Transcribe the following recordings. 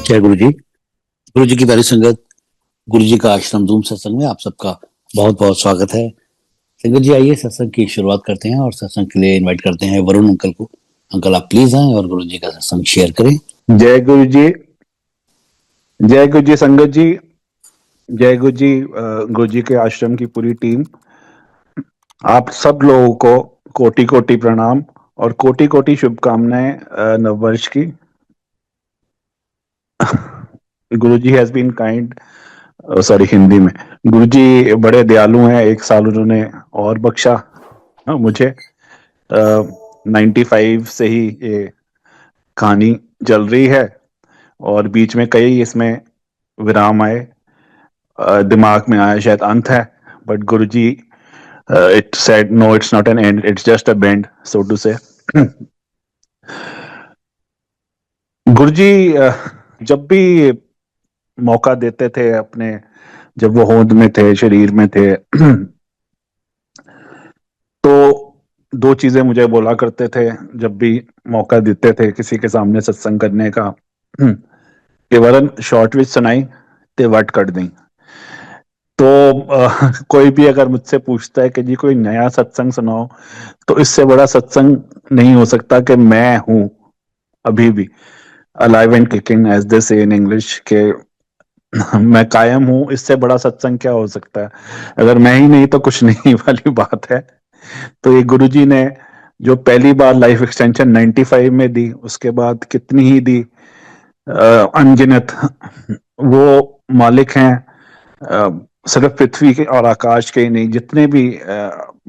जय गुरु जी। गुरु जी की प्यारी संगत, गुरु जी का आश्रम धूम सत्संग में आप सबका बहुत बहुत स्वागत है। संगत जी, आइए सत्संग की शुरुआत करते हैं और सत्संग के लिए इनवाइट करते हैं वरुण अंकल को। अंकल, आप प्लीज आएं और गुरु जी का सत्संग शेयर करें। जय गुरु जी। जय गुरु जी संगत जी। जय गुरु जी। गुरु जी के आश्रम की पूरी टीम, आप सब लोगों को कोटि कोटि प्रणाम और कोटि कोटि शुभकामनाएं नववर्ष की। Guru ji has been kind, sorry Hindi में। गुरु जी बड़े दयालु हैं। एक साल उन्होंने और बख्शा मुझे। 95 से ही ये कहानी चल रही है और बीच में कई इसमें विराम आए। दिमाग में आया शायद अंत है, but Guruji it said no, it's not an end, it's just a bend, so to say. गुरुजी जब भी मौका देते थे अपने, जब वो होंद में थे, शरीर में थे, तो दो चीजें मुझे बोला करते थे जब भी मौका देते थे किसी के सामने सत्संग करने का, कि वरन शॉर्ट विच सुनाई ते वट कर दी। तो कोई भी अगर मुझसे पूछता है कि जी कोई नया सत्संग सुनाओ, तो इससे बड़ा सत्संग नहीं हो सकता कि मैं हूं अभी भी alive and kicking, as they say in English, के मैं कायम हूं। इससे बड़ा सत्संग क्या हो सकता है? अगर मैं ही नहीं तो कुछ नहीं वाली बात है। तो ये गुरुजी ने जो पहली बार लाइफ एक्सटेंशन 95 में दी, उसके बाद कितनी ही दी, अनगिनत। वो मालिक हैं, सिर्फ पृथ्वी के और आकाश के ही नहीं, जितने भी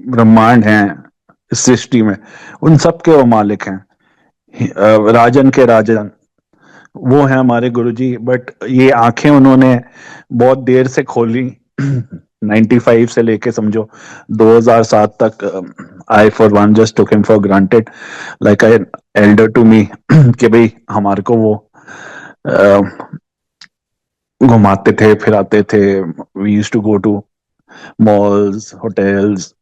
ब्रह्मांड हैं इस सृष्टि में, उन सब के वो मालिक हैं। राजन के राजन वो है हमारे गुरुजी। बट ये आंखें उन्होंने बहुत देर से खोली। 95 से लेके समझो 2007 तक। I for one just took him for granted, like an elder to me, कि भाई हमारे को वो घुमाते थे, फिराते थे। We used to go to malls, hotels,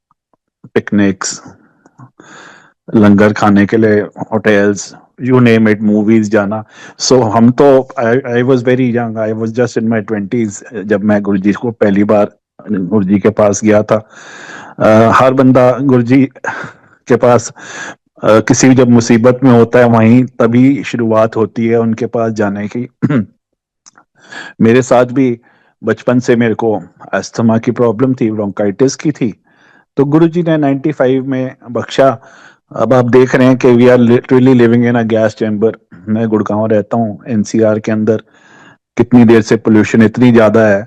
picnics, लंगर खाने के लिए hotels, you name it, movies जाना। सो हम तो, I was very young, I was just in my 20s जब मैं गुरुजी को पहली बार गुरुजी के पास गया था। हर बंदा गुरुजी के पास किसी भी जब मुसीबत में होता है, वहीं तभी शुरुआत होती है उनके पास जाने की। मेरे साथ भी बचपन से मेरे को अस्थमा की प्रॉब्लम थी, ब्रोंकाइटिस की थी। तो गुरुजी ने 95 में बख्शा। अब आप देख रहे हैं कि we are literally living in a gas chamber. मैं गुड़गांव रहता हूँ, एनसीआर के अंदर। कितनी देर से पोल्यूशन इतनी ज्यादा है,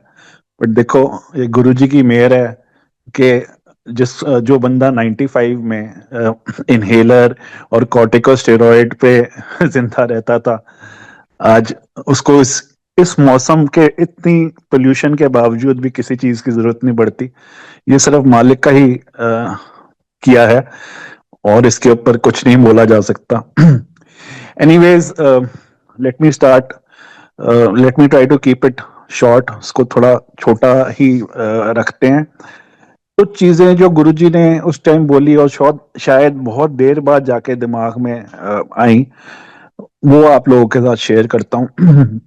बट देखो ये गुरुजी की मेहर है कि जो बंदा 95 में इनहेलर और कॉर्टिकोस्टेरॉइड पे जिंदा रहता था, आज उसको इस मौसम के इतनी पोल्यूशन के बावजूद भी किसी चीज की जरूरत नहीं पड़ती। ये सिर्फ मालिक का ही किया है और इसके ऊपर कुछ नहीं बोला जा सकता। Anyways, let me start. Let me try to keep it short, उसको थोड़ा छोटा ही रखते हैं। कुछ चीजें जो गुरुजी ने उस टाइम बोली और शायद बहुत देर बाद जाके दिमाग में आई, वो आप लोगों के साथ शेयर करता हूँ।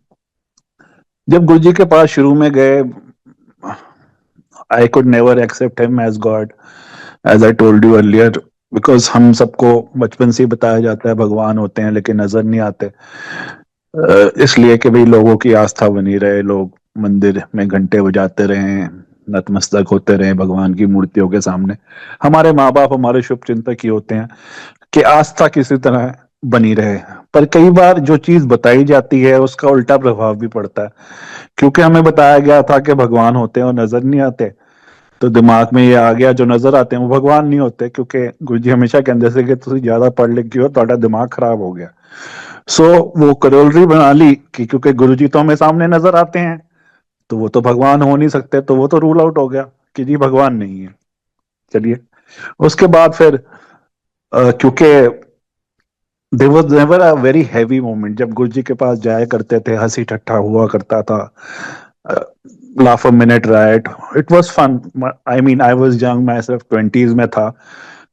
जब गुरुजी के पास शुरू में गए, I could never accept him as God, as I told you earlier, because हम सबको बचपन से ही बताया जाता है भगवान होते हैं लेकिन नजर नहीं आते। इसलिए कि भाई लोगों की आस्था बनी रहे, लोग मंदिर में घंटे बजाते रहे, नतमस्तक होते रहे भगवान की मूर्तियों के सामने। हमारे माँ बाप हमारे शुभ चिंतक ही होते हैं कि आस्था किसी तरह बनी रहे। पर कई बार जो चीज बताई जाती है उसका उल्टा प्रभाव भी पड़ता है, क्योंकि हमें बताया गया था कि भगवान होते हैं और नजर नहीं आते। तो दिमाग में ये आ गया जो नजर आते हैं वो भगवान नहीं होते, क्योंकि गुरुजी हमेशा कहते थे कि तुम ज्यादा पढ़ लिख गए हो, तुम्हारा दिमाग खराब हो गया। सो वो करोलरी बना ली कि क्योंकि गुरुजी तो हमें सामने नजर आते हैं तो वो तो भगवान हो नहीं सकते, तो वो तो रूल आउट हो गया कि जी भगवान नहीं है। चलिए, उसके बाद फिर क्योंकि there was never a very heavy moment जब गुरुजी के पास जाया करते थे, हंसी ठट्ठा हुआ करता था, laugh a minute right, it was fun. I mean I was young, मैं सिर्फ 20s में था।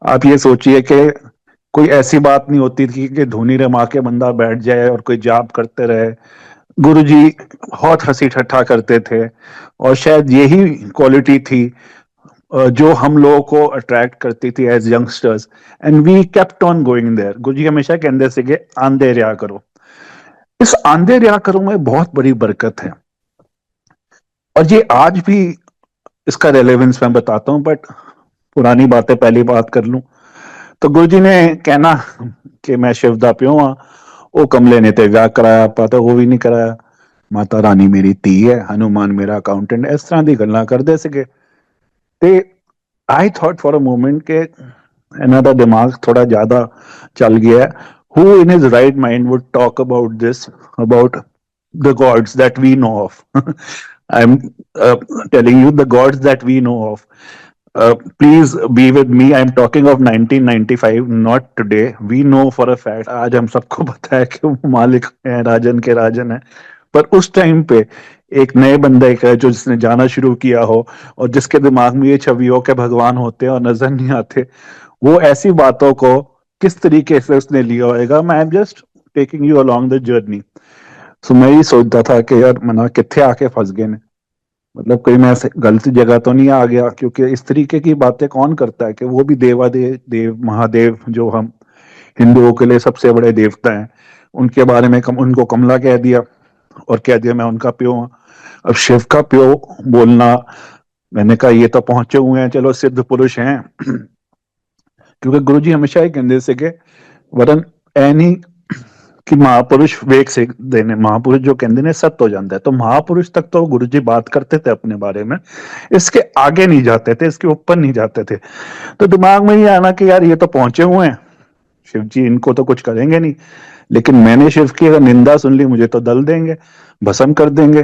आप ये सोचिए कि कोई ऐसी बात नहीं होती थी कि धुनी रमा के बंदा बैठ जाए और कोई जाप करते रहे। गुरुजी बहुत हंसी ठट्ठा करते थे और शायद यही क्वालिटी थी जो हम लोगों को अट्रैक्ट करती थी as youngsters, and we kept on going there. Guruji हमेशा कहते थे आंधे रहा करो। इस आंधे रहा करो में बहुत बड़ी बरकत है, और ये आज भी इसका रेलेवेंस मैं बताता हूं, बट पुरानी बातें पहली बात कर लूं तो गुरुजी ने कहना कि मैं शिव दा प्यो हाँ, ਉਹ कमले ने ते ਵਿਆਹ ਕਰਾਇਆ, ਪਤਾ ਉਹ ਵੀ ਨਹੀਂ ਕਰਾਇਆ, ਮਾਤਾ ਰਾਣੀ ਮੇਰੀ ਧੀ ਹੈ, ਹਨੂਮਾਨ ਮੇਰਾ ਅਕਾਊਂਟੈਂਟ, ਇਸ ਤਰ੍ਹਾਂ ਦੀ ਗੱਲਾਂ ਕਰਦੇ ਸੀਗੇ। ਤੇ I thought for a moment के ਇਹਨਾਂ ਦਾ ਦਿਮਾਗ ਥੋੜਾ ਜ਼ਿਆਦਾ ਚੱਲ ਗਿਆ ਹੈ। who in his right mind would talk about this, about the gods that we know of? I'm uh, telling you the gods that we know of. Please be with me. I'm talking of 1995, not today. We know for a fact, आज हम सबको पता है कि वो मालिक हैं, राजन के राजन है। पर उस टाइम पे एक नए बंदे का जो जिसने जाना शुरू किया हो और जिसके दिमाग में ये छवि हो कि भगवान होते हैं और नजर नहीं आते, वो ऐसी बातों को किस तरीके से उसने लिया होएगा। मैं am just taking you along the journey. So मैं ये सोचता था कि यार मना कितने आके फंस गए ने, मतलब कहीं मैं गलत जगह तो नहीं आ गया, क्योंकि इस तरीके की बातें कौन करता है कि वो भी देवादेव देव महादेव जो हम हिंदुओं के लिए सबसे बड़े देवता हैं, उनके बारे में उनको कमला कह दिया और कह दिया मैं उनका प्यो हूं। अब शिव का प्यो बोलना, मैंने कहा ये तो पहुंचे हुए हैं, चलो सिद्ध पुरुष हैं। क्योंकि गुरुजी हमेशा ही कहते थे कि वरन ऐ नहीं कि महापुरुष वेग से देने, महापुरुष जो कहते ने सत्य हो जाता है, तो महापुरुष तक तो गुरुजी बात करते थे अपने बारे में, इसके आगे नहीं जाते थे, इसके ऊपर नहीं जाते थे। तो दिमाग में ये आना कि यार ये तो पहुंचे हुए हैं शिव जी, इनको तो कुछ करेंगे नहीं, लेकिन मैंने शिव की अगर निंदा सुन ली मुझे तो दल देंगे, भस्म कर देंगे।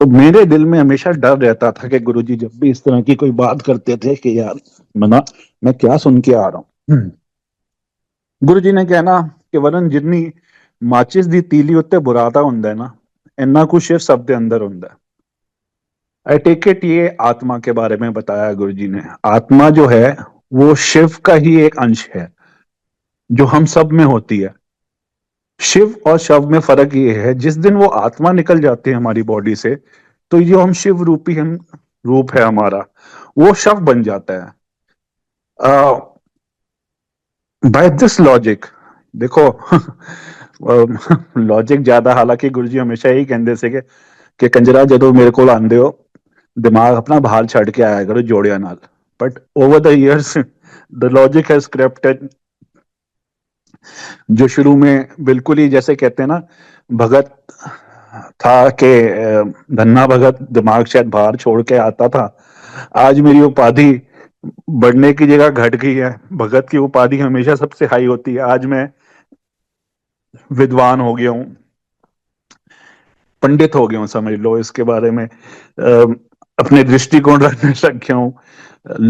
तो मेरे दिल में हमेशा डर रहता था कि गुरुजी जब भी इस तरह की कोई बात करते थे कि यार मना मैं क्या सुन के आ रहा हूं। गुरुजी ने कहना कि वरन जितनी माचिस दी तीली उत्ते बुरादा हुंदा है ना, इन्ना कुछ शिव सब दे अंदर हुंदा है। आई टेक इट, ये आत्मा के बारे में बताया गुरुजी ने। आत्मा जो है वो शिव का ही एक अंश है जो हम सब में होती है। शिव और शव में फर्क ये है, जिस दिन वो आत्मा निकल जाती है हमारी बॉडी से, तो जो हम शिव रूपी हम रूप है हमारा, वो शव बन जाता है। बाय दिस लॉजिक देखो लॉजिक ज्यादा, हालांकि गुरुजी हमेशा यही कहते थे कि कंजरा जदों मेरे को आंदे हो दिमाग अपना बाहर छड़ के आया करो जोड़िया नाल। But over the years the logic has crepted. जो शुरू में बिल्कुल ही जैसे कहते हैं ना, भगत था कि धन्ना भगत दिमाग शायद बाहर छोड़ के आता था, आज मेरी उपाधि बढ़ने की जगह घट गई है। भगत की उपाधि हमेशा सबसे हाई होती है, आज मैं विद्वान हो गया हूं, पंडित हो गया हूं, समझ लो इसके बारे में अपने दृष्टिकोण रखने लग गया हूं,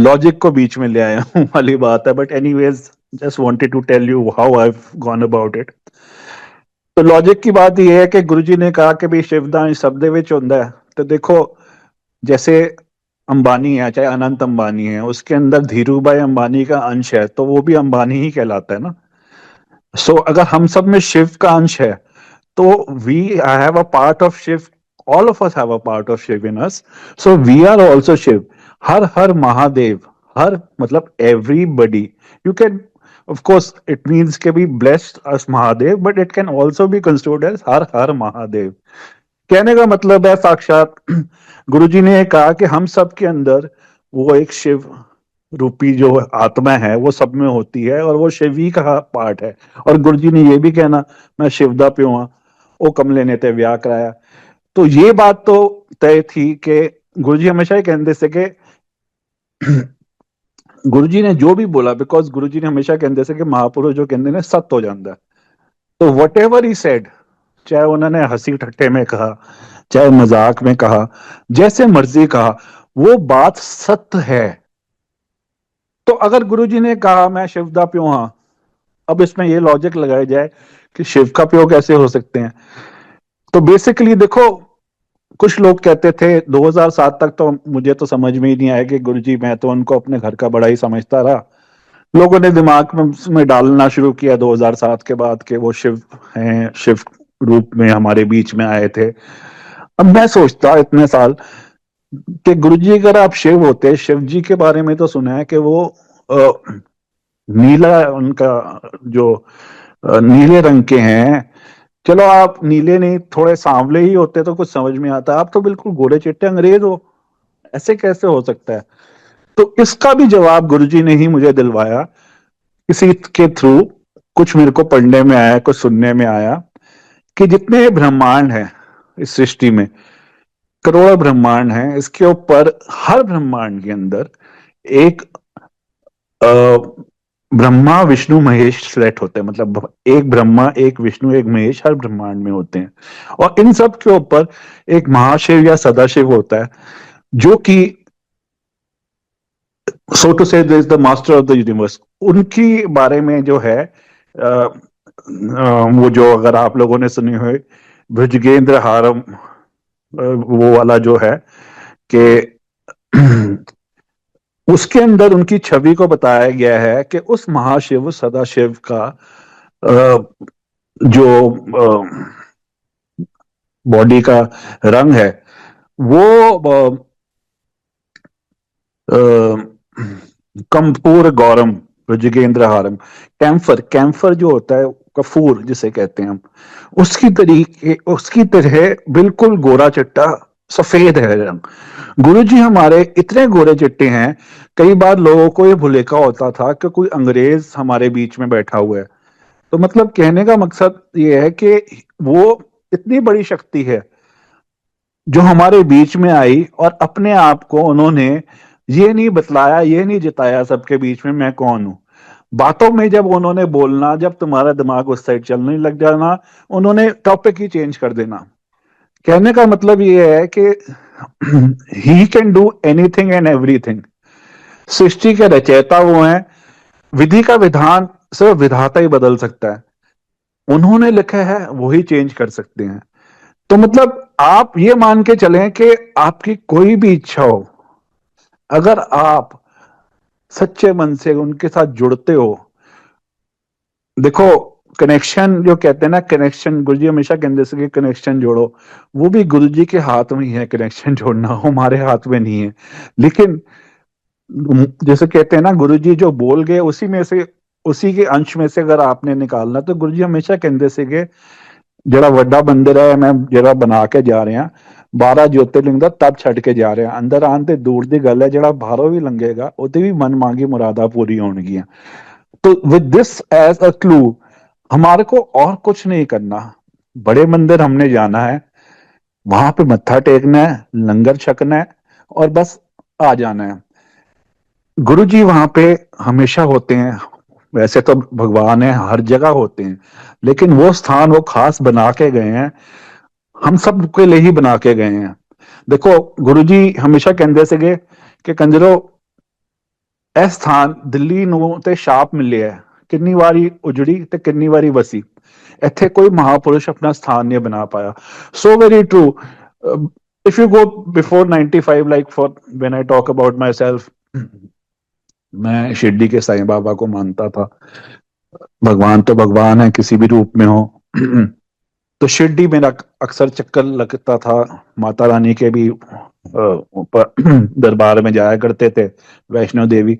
लॉजिक को बीच में ले आया हूं वाली बात है। But anyways just wanted to tell you how I have gone about it. तो लॉजिक की बात यह है कि गुरुजी ने कहा कि भी शिवदान शब्द विच हुंदा है। तो देखो जैसे अंबानी है, चाहे अनंत अंबानी है, उसके अंदर धीरू भाई अंबानी का अंश है, तो वो भी अंबानी ही कहलाता है ना। सो अगर हम सब में शिव का अंश है तो we have a part of Shiva, all of us have a part of Shiva in us, so we are also Shiva. Har Har Mahadev, हर मतलब everybody, you can of course it means के भी blessed as Mahadev, but it can also be considered as हर हर महादेव। कहने का मतलब है साक्षात गुरुजी ने कहा कि हम सब के अंदर वो एक शिव रूपी जो आत्मा है वो सब में होती है और वो शिव ही का पार्ट है। और गुरुजी ने ये भी कहना मैं शिवदा प्यो हाँ, वो कमले ने ते व्याह कराया। तो ये बात तो तय थी कि गुरुजी हमेशा ही कहते थे कि गुरुजी ने जो भी बोला, बिकॉज गुरुजी ने हमेशा कहते थे कि महापुरुष जो कहते ने सत्य हो जाता है। तो वट एवर ही सेड, चाहे उन्होंने हंसी ठट्ठे में कहा, चाहे मजाक में कहा, जैसे मर्जी कहा, वो बात सत्य है। तो अगर गुरुजी ने कहा मैं शिवदा प्यो हाँ, अब इसमें ये लॉजिक लगाया जाए कि शिव का प्यो कैसे हो सकते हैं। तो बेसिकली देखो, कुछ लोग कहते थे 2007 तक, तो मुझे तो समझ में ही नहीं आया कि गुरुजी, मैं तो उनको अपने घर का बड़ा ही समझता रहा। लोगों ने दिमाग में डालना शुरू किया 2007 के बाद कि वो शिव हैं, शिव रूप में हमारे बीच में आए थे। अब मैं सोचता इतने साल कि गुरु जी अगर आप शिव होते, शिव जी के बारे में तो सुना है कि वो नीला उनका जो नीले रंग के हैं। चलो आप नीले नहीं, थोड़े सांवले ही होते तो कुछ समझ में आता, आप तो बिल्कुल गोरे चिट्टे अंग्रेज हो, ऐसे कैसे हो सकता है? तो इसका भी जवाब गुरुजी ने ही मुझे दिलवाया किसी के थ्रू। कुछ मेरे को पढ़ने में आया, कुछ सुनने में आया कि जितने ब्रह्मांड हैं इस सृष्टि में, करोड़ों ब्रह्मांड हैं, इसके ऊपर हर ब्रह्मांड के अंदर एक अ, ब्रह्मा विष्णु महेश सेट होते हैं। मतलब एक ब्रह्मा, एक विष्णु, एक महेश हर ब्रह्मांड में होते हैं। और इन सब के ऊपर एक महाशिव या सदाशिव होता है, जो कि सो टू से is the master of the universe. उनकी बारे में जो है वो जो अगर आप लोगों ने सुनी हो, भुजगेंद्र हारम, वो वाला जो है कि उसके अंदर उनकी छवि को बताया गया है कि उस महाशिव सदाशिव का जो बॉडी का रंग है वो कंपूर गौरम भुजगेंद्र हारम। कैंफर, कैंफर जो होता है, कपूर जिसे कहते हैं हम, उसकी तरह बिल्कुल गोरा चिट्टा सफेद है रंग। गुरुजी हमारे इतने गोरे चिट्टे हैं, कई बार लोगों को ये भुलेखा होता था कि कोई अंग्रेज हमारे बीच में बैठा हुआ है। तो मतलब कहने का मकसद ये है कि वो इतनी बड़ी शक्ति है जो हमारे बीच में आई, और अपने आप को उन्होंने ये नहीं बतलाया, ये नहीं जताया सबके बीच में मैं कौन हूं। बातों में जब उन्होंने बोलना, जब तुम्हारा दिमाग उस साइड चलने लग जाना, उन्होंने टॉपिक ही चेंज कर देना। कहने का मतलब ये है कि he can do anything and everything. सृष्टि के रचयिता वो हैं, विधि का विधान सिर्फ विधाता ही बदल सकता है। उन्होंने लिखा है वही चेंज कर सकते हैं। तो मतलब आप ये मान के चलें कि आपकी कोई भी इच्छा हो, अगर आप सच्चे मन से उनके साथ जुड़ते हो, देखो कनेक्शन जो कहते हैं ना, कनेक्शन गुरु जी हमेशा कहते थे कि कनेक्शन जोड़ो, वो भी गुरु जी के हाथ में ही है कनेक्शन जोड़ना, हमारे हाथ में नहीं है। लेकिन जैसे कहते हैं ना, गुरु जी जो बोल गए उसी में से, उसी के अंश में से अगर आपने निकालना, तो गुरु जी हमेशा कहते थे कि ਜਿਹੜਾ ਵੱਡਾ ਮੰਦਿਰ ਹੈ ਮੈਂ ਜਿਹੜਾ ਬਣਾ ਕੇ ਜਾ ਰਿਹਾ, 12 ज्योतिर्लिंग ਦਾ ਤਪ ਛੱਡ ਕੇ ਜਾ ਰਿਹਾ, ਅੰਦਰ ਆਉਣ ਤੇ ਦੂਰ ਦੀ ਗੱਲ ਹੈ, ਜਿਹੜਾ ਬਾਹਰੋਂ ਵੀ ਲੰਘੇਗਾ ਉਹਦੀ ਵੀ ਮਨ मांगी मुरादा पूरी होंगी। तो with this as a clue, हमारे को और कुछ नहीं करना, बड़े मंदिर हमने जाना है, वहां पे मत्था टेकना है, लंगर छकना है और बस आ जाना है। गुरु जी वहां पे हमेशा होते हैं। वैसे तो भगवान है, हर जगह होते हैं, लेकिन वो स्थान वो खास बना के गए हैं, हम सब के लिए ही बना के गए हैं। देखो गुरुजी हमेशा कहते ਸੀਗੇ ਕਿ ਕੰਜਰੋ ਇਹ ਸਥਾਨ ਦਿੱਲੀ ਨੂੰ ਤੇ ਛਾਪ ਮਿਲੀ ਹੈ, ਕਿੰਨੀ ਵਾਰੀ ਉਜੜੀ ਤੇ ਕਿੰਨੀ ਵਾਰੀ ਵਸੀ, ਇੱਥੇ ਕੋਈ ਮਹਾਪੁਰਸ਼ ਆਪਣਾ ਸਥਾਨ ਨਹੀਂ ਬਣਾ ਪਾਇਆ। So very true. if you go before 95, like for when I talk about myself, मैं शिरडी के साईं बाबा को मानता था। भगवान तो भगवान है, किसी भी रूप में हो। तो शिरडी मेरा अक्सर चक्कर लगता था, माता रानी के भी दरबार में जाया करते थे, वैष्णो देवी।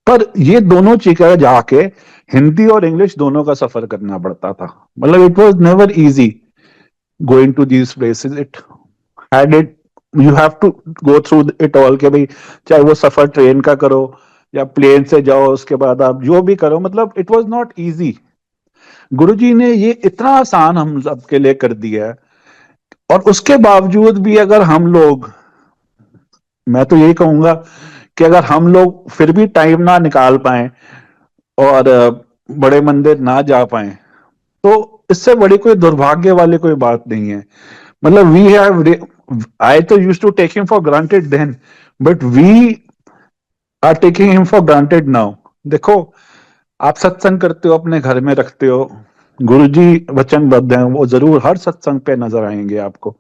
पर ये दोनों जगह जाके हिंदी और इंग्लिश दोनों का सफर करना पड़ता था। मतलब it was never easy going to these places. It had it, you have to go through it all, के भाई चाहे वो सफर ट्रेन का करो या प्लेन से जाओ, उसके बाद आप जो भी करो, मतलब इट वाज नॉट इजी। गुरुजी ने ये इतना आसान हम सबके लिए कर दिया है, और उसके बावजूद भी अगर हम लोग, मैं तो यही कहूंगा कि अगर हम लोग फिर भी टाइम ना निकाल पाए और बड़े मंदिर ना जा पाए, तो इससे बड़ी कोई दुर्भाग्य वाली कोई बात नहीं है। मतलब वी हैव, आई तो used to take him for granted then, but we are taking him for granted now. देखो आप सत्संग करते हो, अपने घर में रखते हो, गुरुजी वचनबद्ध हैं, वो जरूर हर सत्संग पे नजर आएंगे आपको।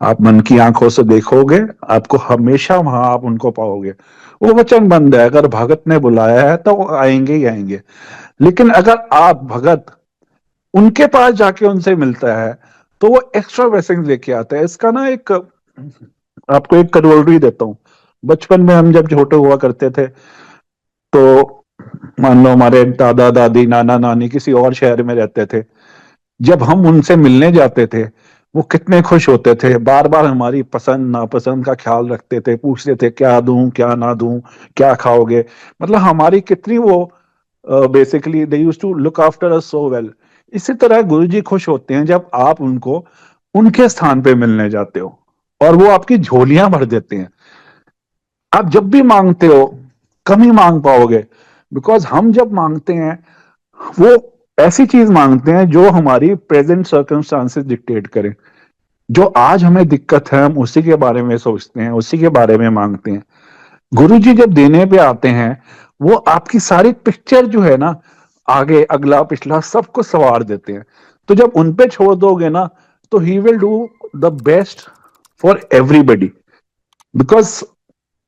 आप मन की आंखों से देखोगे, आपको हमेशा वहां आप उनको पाओगे। वो वचनबद्ध है, अगर भगत ने बुलाया है तो वो आएंगे ही आएंगे। लेकिन अगर आप भगत उनके पास जाके उनसे मिलता है, तो वो एक्स्ट्रा ब्लेसिंग लेके आता है। इसका ना एक आपको एक करोलरी देता हूँ। बचपन में हम जब छोटे हुआ करते थे, तो मान लो हमारे दादा दादी नाना नानी किसी और शहर में रहते थे, जब हम उनसे मिलने जाते थे, वो कितने खुश होते थे, बार बार हमारी पसंद नापसंद का ख्याल रखते थे, पूछते थे क्या दूं क्या ना दूं, क्या खाओगे। मतलब हमारी कितनी वो, basically they used to look after us so well. इसी तरह गुरु जी खुश होते हैं जब आप उनको उनके स्थान पे मिलने जाते हो, और वो आपकी झोलियां भर देते हैं। आप जब भी मांगते हो कम ही मांग पाओगे, बिकॉज हम जब मांगते हैं वो ऐसी चीज मांगते हैं जो हमारी प्रेजेंट सर्कमस्टांसेस डिक्टेट करें। जो आज हमें दिक्कत है हम उसी के बारे में सोचते हैं, उसी के बारे में मांगते हैं। गुरु जी जब देने पे आते हैं, वो आपकी सारी पिक्चर जो है ना, आगे अगला पिछला सब कुछ सवार देते हैं। तो जब उन पे छोड़ दोगे ना, तो he will do the best for everybody. Because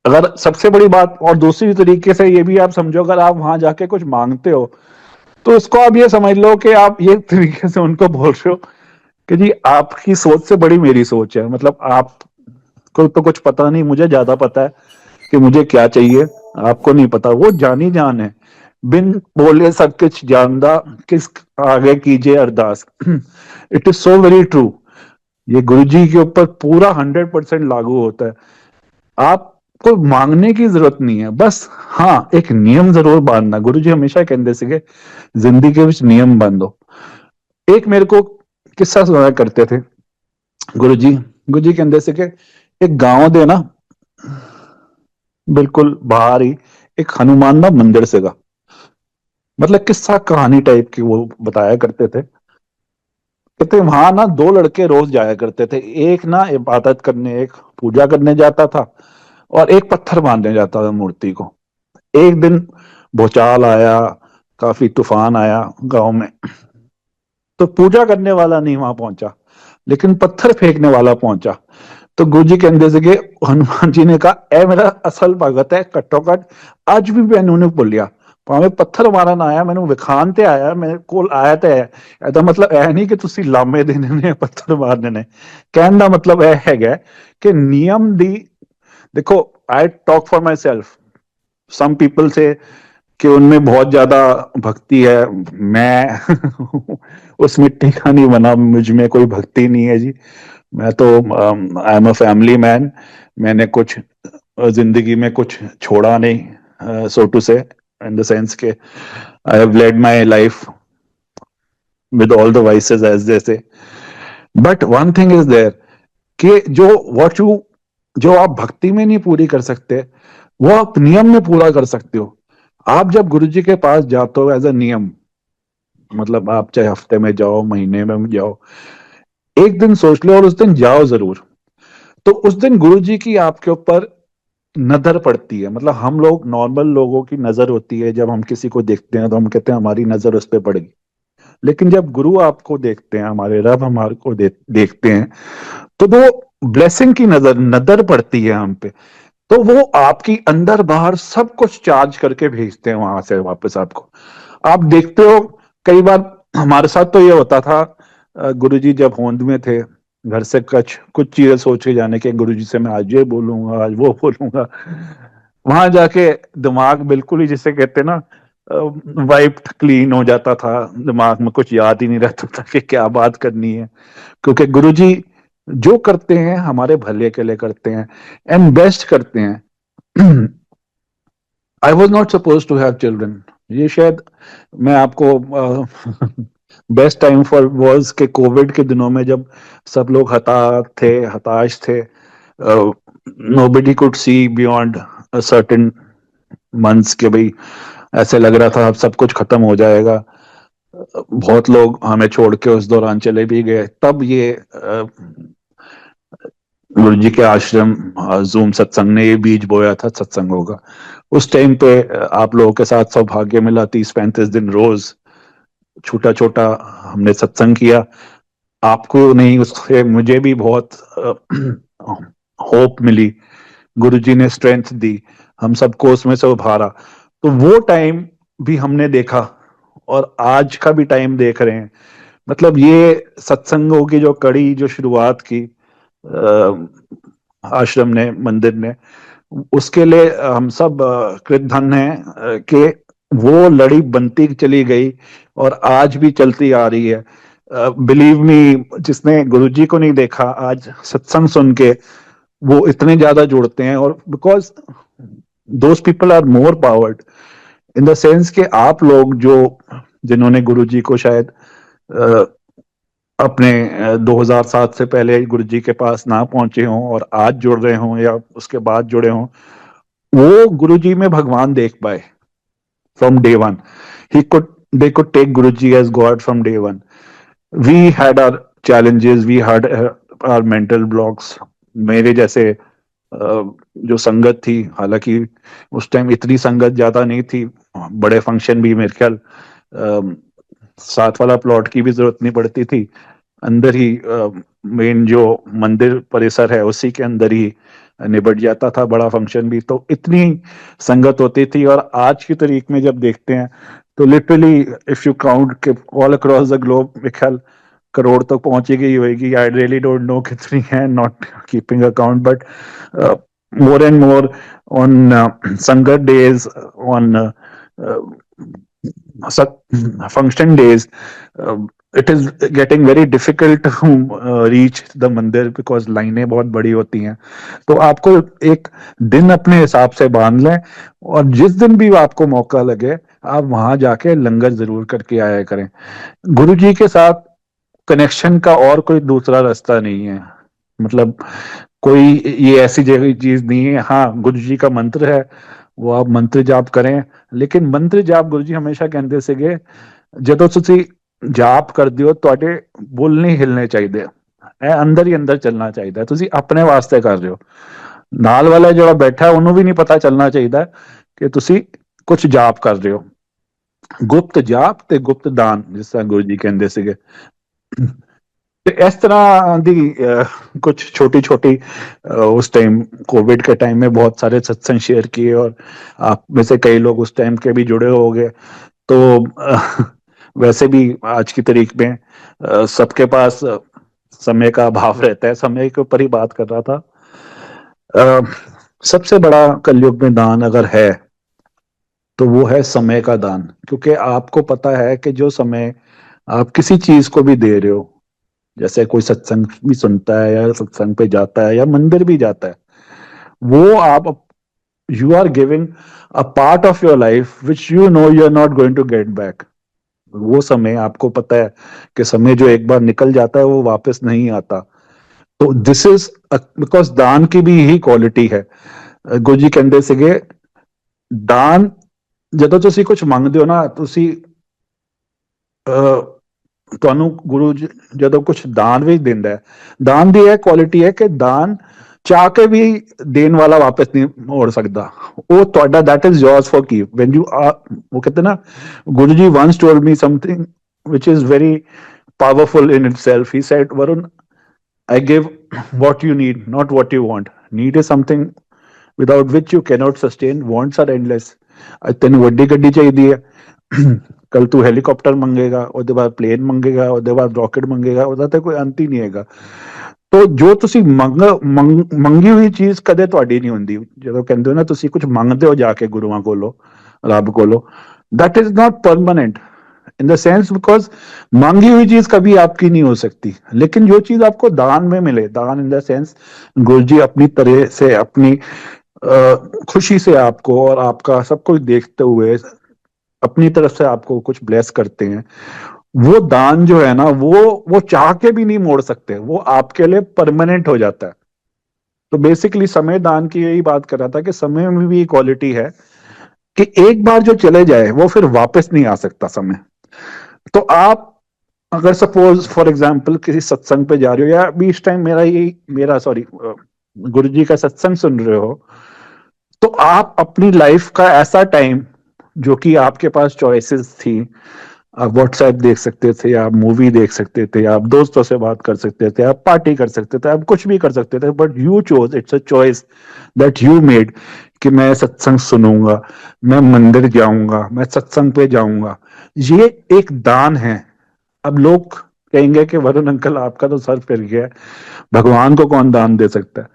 अगर सबसे बड़ी बात और दूसरी तरीके से ये भी आप समझो, अगर आप वहां जाके कुछ मांगते हो, तो इसको आप ये समझ लो कि आप ये तरीके से उनको बोल रहे हो कि जी आपकी सोच से बड़ी मेरी सोच है। मतलब आपको तो कुछ पता नहीं, मुझे ज्यादा पता है कि मुझे क्या चाहिए, आपको नहीं पता। वो जानी जान है, बिन बोले सब कुछ जानदा, किस आगे कीजिए अरदास। It is so very true. ये गुरु जी के ऊपर पूरा 100% लागू होता है। आपको मांगने की जरूरत नहीं है, बस हाँ एक नियम जरूर बांधना। गुरु जी हमेशा कहते थे जिंदगी के विच नियम बांधो। एक मेरे को किस्सा सुनाया करते थे गुरु जी। गुरु जी कहते थे कि एक गांव दे ना बिल्कुल बाहर ही एक हनुमान का मंदिर सेगा। मतलब किस्सा कहानी टाइप की वो बताया करते थे। कहते वहां ना दो लड़के रोज जाया करते थे, एक ना इबादत करने, एक पूजा करने जाता था, और एक पत्थर बांधने जाता था मूर्ति को। एक दिन भूचाल आया, काफी तूफान आया गांव में, तो पूजा करने वाला नहीं वहां पहुंचा, लेकिन पत्थर फेंकने वाला पहुंचा। तो गुरु जी कहते थे कि हनुमान जी ने कहा ए मेरा असल भगत है, घट्टो घट ਅੱਜ ਵੀ ਮੈਨੂੰ नहीं भुलिया, ਭਾਵੇਂ पत्थर मारन आया ਮੈਨੂੰ ਵਿਖਾਣ ਤੇ ਆਇਆ, ਮੇਰੇ ਕੋਲ ਆਇਆ ਤੇ ਹੈ। ਇਹਦਾ ਮਤਲਬ ਇਹ ਨਹੀਂ ਕਿ ਤੁਸੀਂ ਲਾਮੇ ਦੇਣੇ ਨੇ, ਪੱਥਰ ਮਾਰਨੇ ਨੇ। ਕਹਿਣ ਦਾ ਮਤਲਬ ਇਹ ਹੈਗਾ ਕਿ ਨਿਯਮ ਦੀ, देखो I talk for myself, some people से कि उनमें बहुत ज्यादा भक्ति है। मैं उस मिट्टी का नहीं बना, मुझ में कोई भक्ति नहीं है जी। मैं तो I am a family man. मैंने कुछ जिंदगी में कुछ छोड़ा नहीं, सो टू से, इन द सेंस के I have led my life with all the vices as they say. But one thing is there कि जो व्हाट यू, जो आप भक्ति में नहीं पूरी कर सकते, वो आप नियम में पूरा कर सकते हो। आप जब गुरु जी के पास जाते हो एज अ नियम, मतलब आप चाहे हफ्ते में जाओ, महीने में जाओ, एक दिन सोच लो और उस दिन जाओ जरूर। तो उस दिन गुरु जी की आपके ऊपर नजर पड़ती है। मतलब हम लोग नॉर्मल लोगों की नजर होती है, जब हम किसी को देखते हैं तो हम कहते हैं हमारी नजर उस पर पड़ गई। लेकिन जब गुरु आपको देखते हैं, हमारे रब हमारे को देखते हैं, तो वो ब्लेसिंग की नजर नजर पड़ती है हम पे। तो वो आपकी अंदर बाहर सब कुछ चार्ज करके भेजते हैं वहां से वापस आपको। आप देखते हो कई बार हमारे साथ तो ये होता था, गुरुजी जब होंद में थे, घर से कुछ कुछ चीजें सोच के जाने के, गुरुजी से मैं आज ये बोलूंगा आज वो बोलूंगा। वहां जाके दिमाग बिल्कुल ही जिसे कहते हैं ना, वाइप्ड क्लीन हो जाता था। दिमाग में कुछ याद ही नहीं रहता था कि क्या बात करनी है, क्योंकि गुरुजी जो करते हैं हमारे भले के लिए करते हैं, एंड बेस्ट करते हैं। I was not suppose to have children. ये शायद मैं आपको बेस्ट टाइम फॉर वॉज के कोविड के दिनों में, जब सब लोग हताश थे, nobody could see beyond certain months, के भाई ऐसे लग रहा था अब सब कुछ खत्म हो जाएगा। बहुत लोग हमें छोड़ के उस दौरान चले भी गए। तब ये गुरु जी के आश्रम जूम सत्संग ने ये बीज बोया था सत्संग होगा। उस टाइम पे आप लोगों के साथ सौभाग्य मिला, 30-35 दिन रोज छोटा छोटा हमने सत्संग किया। आपको नहीं, उससे मुझे भी बहुत होप मिली, गुरु जी ने स्ट्रेंथ दी, हम सबको उसमें से उभारा। तो वो टाइम भी हमने देखा, और आज का भी टाइम देख रहे हैं। मतलब ये सत्संगों की जो कड़ी जो शुरुआत की आश्रम ने, मंदिर ने, उसके लिए हम सब कृतधन्य हैं कि वो लड़ी बनती चली गई और आज भी चलती आ रही है। बिलीव मी, जिसने गुरुजी को नहीं देखा, आज सत्संग सुन के वो इतने ज्यादा जुड़ते हैं। और because those people are more powered in the sense कि आप लोग जो, जिन्होंने गुरुजी को शायद अ, अपने 2007 से पहले गुरुजी के पास ना पहुंचे हों और आज जुड़ रहे हों या उसके बाद जुड़े हों, वो गुरुजी में भगवान देख पाए from day one. They could take Guruji as God from day one. We had our challenges, we had our mental blocks. मेरे जैसे जो संगत थी, हालांकि उस टाइम इतनी संगत ज्यादा नहीं थी, बड़े फंक्शन भी मेरे ख्याल साथ वाला प्लॉट की भी जरूरत नहीं पड़ती थी, अंदर ही मेन जो मंदिर परिसर है उसी के अंदर ही निबट जाता था बड़ा फंक्शन भी। तो इतनी संगत होती थी। और आज की तारीख में जब देखते हैं तो literally if you count all across the globe, मेरे ख्याल करोड़ तक पहुंची गई होगी। आई रियली डोंट नो कितनी है, not keeping account, but more and more on Sangat days, on function days, it is getting very difficult to reach the मंदिर because लाइनें बहुत बड़ी होती हैं। तो आपको एक दिन अपने हिसाब से बांध लें और जिस दिन भी आपको मौका लगे आप वहां जाके लंगर जरूर करके आया करें। गुरु जी के साथ कनेक्शन का और कोई दूसरा रास्ता नहीं है। मतलब कोई ये ऐसी जगह चीज नहीं है। हाँ, गुरु जी का मंत्र है, वो आप मंत्र जाप करें, लेकिन मंत्र जाप गुरु जी हमेशा कहते ਸੀਗੇ ਜਦੋਂ ਤੁਸੀਂ ਜਾਪ ਕਰਦੇ ਹੋ ਤੁਹਾਡੇ ਬੁੱਲ ਨਹੀਂ ਹਿਲਣੇ ਚਾਹੀਦੇ, ਇਹ ਅੰਦਰ ਹੀ ਅੰਦਰ ਚੱਲਣਾ ਚਾਹੀਦਾ, ਤੁਸੀਂ ਆਪਣੇ ਵਾਸਤੇ ਕਰ ਰਹੇ ਹੋ। ਨਾਲ ਵਾਲਾ ਜਿਹੜਾ ਬੈਠਾ ਉਹਨੂੰ ਵੀ ਨਹੀਂ ਪਤਾ ਚੱਲਣਾ ਚਾਹੀਦਾ ਕਿ ਤੁਸੀਂ ਕੁਝ ਜਾਪ ਕਰ ਰਹੇ ਹੋ। ਗੁਪਤ ਜਾਪ ਤੇ ਗੁਪਤ ਦਾਨ, ਜਿਸ ਤਰ੍ਹਾਂ ਗੁਰੂ ਜੀ ਕਹਿੰਦੇ ਸੀਗੇ। ਤੇ इस तरह दी कुछ छोटी छोटी उस टाइम कोविड के टाइम में बहुत सारे सत्संग शेयर किए और आप में से कई लोग उस टाइम के भी जुड़े हो गए। तो वैसे भी आज की तारीख में सबके पास समय का अभाव रहता है। समय के ऊपर ही बात कर रहा था। सबसे बड़ा कलयुग में दान अगर है तो वो है समय का दान। क्योंकि आपको पता है कि जो समय आप किसी चीज को भी दे रहे हो, जैसे कोई सत्संग भी सुनता है या सत्संग पे जाता है या मंदिर भी जाता है, वो आप you are giving a part of your life which you know you are not going to get back. वो समय आपको पता है कि समय जो एक बार निकल जाता है वो वापस नहीं आता। तो दिस इज बिकॉज दान की भी यही क्वालिटी है। गुरु जी कहते ਸੀਗੇ दान ਜਦੋਂ ਤੁਸੀਂ ਕੁਝ ਮੰਗਦੇ ਹੋ ਨਾ, ਤੁਸੀਂ ਤੁਹਾਨੂੰ ਗੁਰੂ ਜਦੋਂ ਕੁਝ ਦਾਨ ਵੀ ਦਿੰਦਾ ਹੈ, ਦਾਨ ਦੀ ਇਹ ਕੁਆਲਿਟੀ ਹੈ ਕਿ ਦਾਨ ਚਾਹ ਕੇ ਵੀ ਦੇਣ ਵਾਲਾ ਵਾਪਸ ਨਹੀਂ ਮੋੜ ਸਕਦਾ। ਉਹ ਤੁਹਾਡਾ that is yours for keep when you are। ਉਹ ਕਹਿੰਦੇ ਨਾ, Guru ji once told me something which is very powerful in itself. He said, Varun, I give what you need, not what you want. Need is something without which you cannot sustain. Wants are endless। ਤੈਨੂੰ ਵੱਡੀ ਗੱਡੀ ਚਾਹੀਦੀ ਹੈ, ਕੱਲ ਤੂੰ helicopter ਮੰਗੇਗਾ, ਉਹਦੇ ਬਾਅਦ plain ਮੰਗੇਗਾ, ਉਹਦੇ ਬਾਅਦ ਰॉकेट ਮੰਗੇਗਾ, ਉਹਦਾ ਤੇ ਕੋਈ ਅੰਤ ਹੀ ਨਹੀਂ ਹੈਗਾ। ਤੋ ਜੋ ਤੁਸੀਂ ਮੰਗੀ ਹੋਈ ਚੀਜ਼ ਕਦੇ ਤੁਹਾਡੀ ਨਹੀਂ ਹੁੰਦੀ। ਜਦੋਂ ਕਹਿੰਦੇ ਹੋ ਨਾ ਤੁਸੀਂ ਕੁਝ ਮੰਗਦੇ ਹੋ ਜਾ ਕੇ ਗੁਰੂਆਂ ਕੋਲੋਂ, ਰੱਬ ਕੋਲੋਂ, that is not permanent in the sense because मांगी हुई चीज कभी आपकी नहीं हो सकती। लेकिन जो चीज आपको दान में मिले, दान इन द सेंस गुरु जी अपनी तरह से, अपनी खुशी से आपको और आपका सब कुछ देखते हुए अपनी तरफ से आपको कुछ ब्लेस करते हैं, वो दान जो है ना, वो चाह के भी नहीं मोड़ सकते, वो आपके लिए परमानेंट हो जाता है। तो बेसिकली समय दान की यही बात कर रहा था कि समय में भी क्वालिटी है कि एक बार जो चले जाए वो फिर वापस नहीं आ सकता समय। तो आप अगर सपोज फॉर एग्जांपल किसी सत्संग पे जा रहे हो या अभी इस टाइम मेरा सॉरी गुरु जी का सत्संग सुन रहे हो, तो आप अपनी लाइफ का ऐसा टाइम जो कि आपके पास चॉइसेस थी, आप व्हाट्सएप देख सकते थे, आप मूवी देख सकते थे, आप दोस्तों से बात कर सकते थे, आप पार्टी कर सकते थे, आप कुछ भी कर सकते थे, but you chose, it's a choice that you made कि मैं सत्संग सुनूंगा, मैं मंदिर जाऊंगा, मैं सत्संग पे जाऊंगा। ये एक दान है। अब लोग कहेंगे कि वरुण अंकल आपका तो सर फिर गया है, भगवान को कौन दान दे सकता है।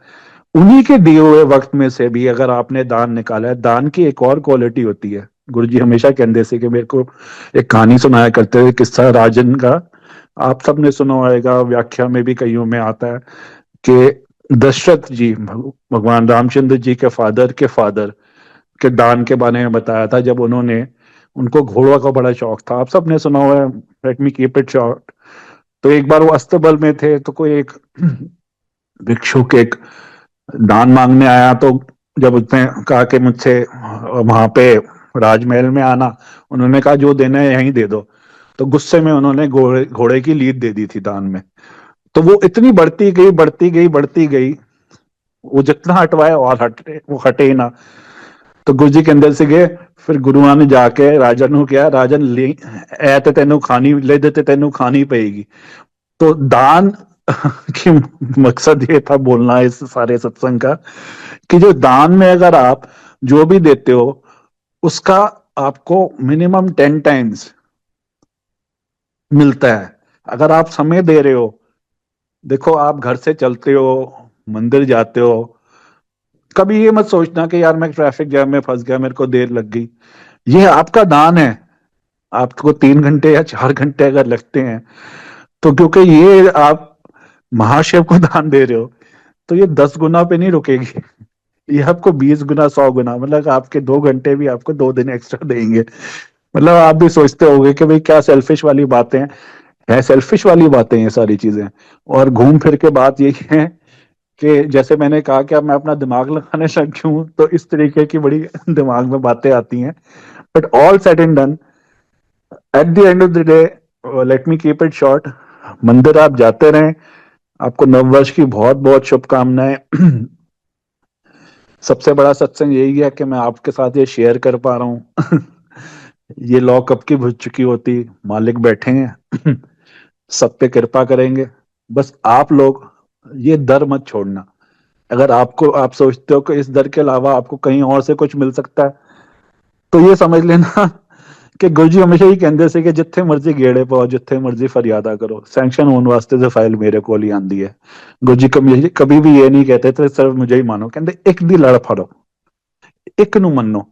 उन्हीं के दिए हुए वक्त में से भी अगर आपने दान निकाला है, दान की एक और क्वालिटी होती है। गुरु जी हमेशा कहते से कि मेरे को एक कहानी सुनाया करते थे, किस्सा राजन का, आप सबने सुना होगा, व्याख्या में भी कईयों में आता है कि दशरथ जी, भगवान रामचंद्र जी के फादर के दान के बारे में बताया था, जब उन्होंने, उनको घोड़ों का बड़ा शौक था, आप सबने सुना हुआ है, let me keep it short. तो एक बार वो अस्तबल में थे, तो कोई एक भिक्षुक एक दान मांगने आया, तो जब उसने कहा कि मुझसे वहां पे राजमहल में आना, उन्होंने कहा जो देना है यहीं दे दो। तो गुस्से में उन्होंने घोड़े घोड़े की लीद दे दी थी दान में। तो वो इतनी बढ़ती गई बढ़ती गई बढ़ती गई, वो जितना हटवाए और हटे, वो हटे ही ना। तो गुरु जी के अंदर से गए, फिर गुरुआ ने जाके राजन ਨੂੰ किया, राजन ले ऐ ते तेनू खानी ले दे, ते तेनू खानी पड़ेगी। तो दान की मकसद ये था बोलना इस सारे सत्संग का, कि जो दान में अगर आप जो भी देते हो, उसका आपको मिनिमम 10 टाइम्स मिलता है। अगर आप समय दे रहे हो, देखो आप घर से चलते हो, मंदिर जाते हो, कभी ये मत सोचना कि यार मैं ट्रैफिक जैम में फंस गया, मेरे को देर लग गई। ये आपका दान है। आपको 3 घंटे या 4 घंटे अगर लगते हैं, तो क्योंकि ये आप महाशिव को दान दे रहे हो, तो ये 10 गुना पे नहीं रुकेगी, ये आपको 20 गुना 100 गुना, मतलब आपके 2 घंटे भी आपको 2 दिन एक्स्ट्रा देंगे। मतलब आप भी सोचते होंगे कि भाई क्या सेल्फिश वाली बातें हैं, है सेल्फिश वाली बातें हैं ये सारी चीजें। और घूम फिर के बात यही है कि जैसे मैंने कहा कि अब मैं अपना दिमाग लगाने लग हूं, तो इस तरीके की बड़ी दिमाग में बातें आती हैं। But all said and done, at the end of the day, let me keep it short, मंदिर आप जाते रहें। आपको नववर्ष की बहुत बहुत शुभकामनाएं। सबसे बड़ा सत्संग यही है कि मैं आपके साथ ये शेयर कर पा रहा हूँ। ये लॉ कब की भुज चुकी होती, मालिक बैठे हैं, सब पे कृपा करेंगे। बस आप लोग ये दर मत छोड़ना। अगर आपको, आप सोचते हो कि इस दर के अलावा आपको कहीं और से कुछ मिल सकता है, तो ये समझ लेना कि गुरु जी हमेशा ही कहते से कि जिथे मर्जी गेड़े पाओ, जिथे मर्जी फरियादा करो, सैंक्शन होने वास्ते तो फाइल मेरे को ही आंदी है। गुरु जी कभी कभी भी ये नहीं कहते थे सिर्फ मुझे ही मानो, कहते एक दी लड़ फड़ो, ਇੱਕ ਨੂੰ ਮੰਨੋ।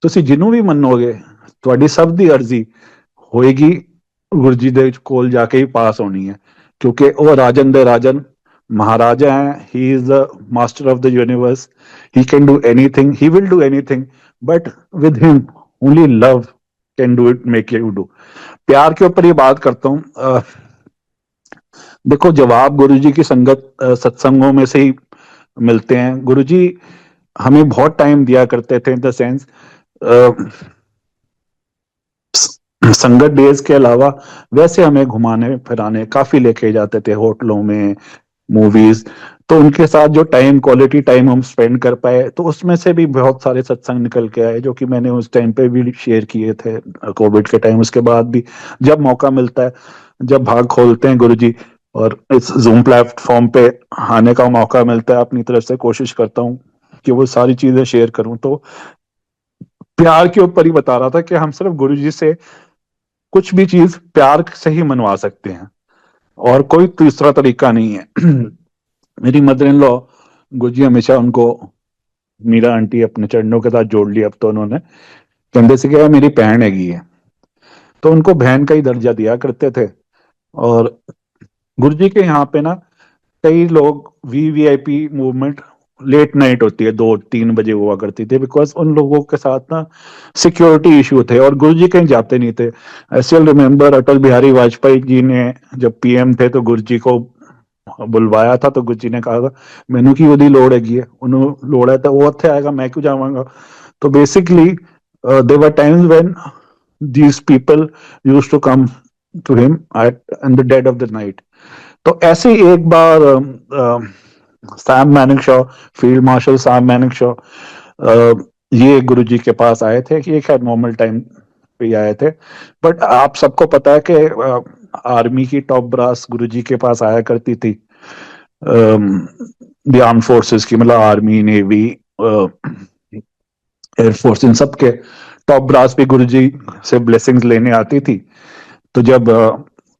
ਤੁਸੀਂ ਜਿਹਨੂੰ ਵੀ ਮੰਨੋਗੇ, ਤੁਹਾਡੀ ਸਭ ਦੀ ਅਰਜ਼ੀ ਹੋਏਗੀ, ਗੁਰੂ ਜੀ ਦੇ ਕੋਲ ਜਾ ਕੇ ਹੀ ਪਾਸ ਹੋਣੀ ਹੈ। ਕਿਉਂਕਿ ਉਹ ਰਾਜਨ ਦੇ ਰਾਜਨ महाराजा है, he is the master of the universe, he can do anything, he will do anything, but with him only love can do it, make you do. प्यार के ऊपर ये बात करता हूँ। देखो जवाब गुरु जी की संगत, सत्संगों में से ही मिलते हैं। गुरु जी हमें बहुत टाइम दिया करते थे, इन द सेंस संगत डेज के अलावा वैसे हमें घुमाने फिराने काफी लेके जाते थे, होटलों में, मूवीज। तो उनके साथ जो टाइम, क्वालिटी टाइम हम स्पेंड कर पाए, तो उसमें से भी बहुत सारे सत्संग निकल के आए, जो कि मैंने उस टाइम पे भी शेयर किए थे, कोविड के टाइम। उसके बाद भी जब मौका मिलता है, जब भाग खोलते हैं गुरु जी और इस जूम प्लेटफॉर्म पे आने का मौका मिलता है, अपनी तरफ से कोशिश करता हूँ कि वो सारी चीजें शेयर करूं। तो प्यार के ऊपर ही बता रहा था कि हम सिर्फ गुरु जी से कुछ भी चीज प्यार से ही मनवा सकते हैं, और कोई तीसरा तरीका नहीं है। मेरी मदर इन लॉ, गुरुजी हमेशा उनको मीरा आंटी अपने चरणों के साथ जोड़ लिया अब तो उन्होंने, कहते से कि मेरी बहन हैगी है, तो उनको बहन का ही दर्जा दिया करते थे। और गुरुजी के यहाँ पे ना कई लोग, वीवीआईपी मूवमेंट लेट नाइट होती है, 2-3 बजे हुआ करती थी, बिकॉज उन लोगों के साथ ना सिक्योरिटी इशू थे और गुरुजी कहीं जाते नहीं थे। I still remember Atal Bihari Vajpayee ji ने जब पीएम थे, तो गुरुजी को बुलवाया था, तो गुरुजी ने कहा मैनू की ओदी लोड़ हैगी है, उन्होंने लोड़ है तो वो उत्थे आएगा, मैं क्यों जावांगा। तो basically there were times when these people used to come to him at in the dead of the night। तो ऐसे ही एक बार Sam Manekshaw, field marshal Sam Manekshaw, ये गुरुजी के पास आए थे, कि एक नॉर्मल टाइम पे आए थे। बट आप सबको पता है कि आर्मी की टॉप ब्रास गुरुजी के पास आया करती थी, द आर्म फोर्सेस की, मतलब आर्मी, नेवी, एयरफोर्स, इन सब के टॉप ब्रास भी गुरुजी से ब्लेसिंग्स लेने आती थी। तो जब